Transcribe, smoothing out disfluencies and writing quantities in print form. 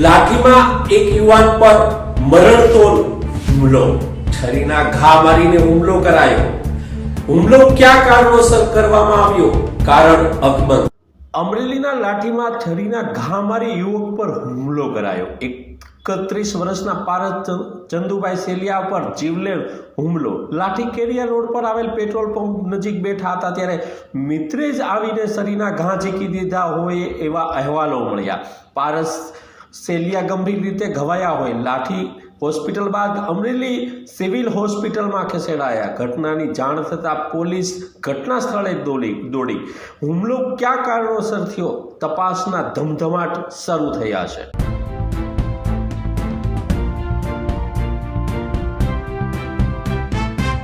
લાઠીમાં એક યુવાન પર મરણતોલ હુમલો, છરીના ઘા મારીને હુમલો કરાયો. હુમલો કયા કારણોસર કરવામાં આવ્યો? કારણ અકબંધ. અમરેલીના લાઠીમાં છરીના ઘા મારી યુવક પર હુમલો કરાયો. 31 વર્ષના પારસ ચંદુભાઈ સેલિયા પર જીવલેણ હુમલો. લાઠી કેરિયા રોડ પર આવેલ પેટ્રોલ પંપ નજીક બેઠા હતા ત્યારે મિત્રે જ આવીને શરીરના ઘા ઝીકી દીધા હોય એવા અહેવાલો મળ્યા. પારસ સેલિયા ગંભીર રીતે ઘવાયા હોય. લાઠી હોસ્પિટલ બાદ અમરેલી સિવિલ હોસ્પિટલમાં ખસેડાયા. ઘટનાની જાણ થતાં પોલીસ ઘટના સ્થળે દોડી. હુમલો કયા કારણોસર થયો? તપાસના ધમધમાટ શરૂ થયા છે.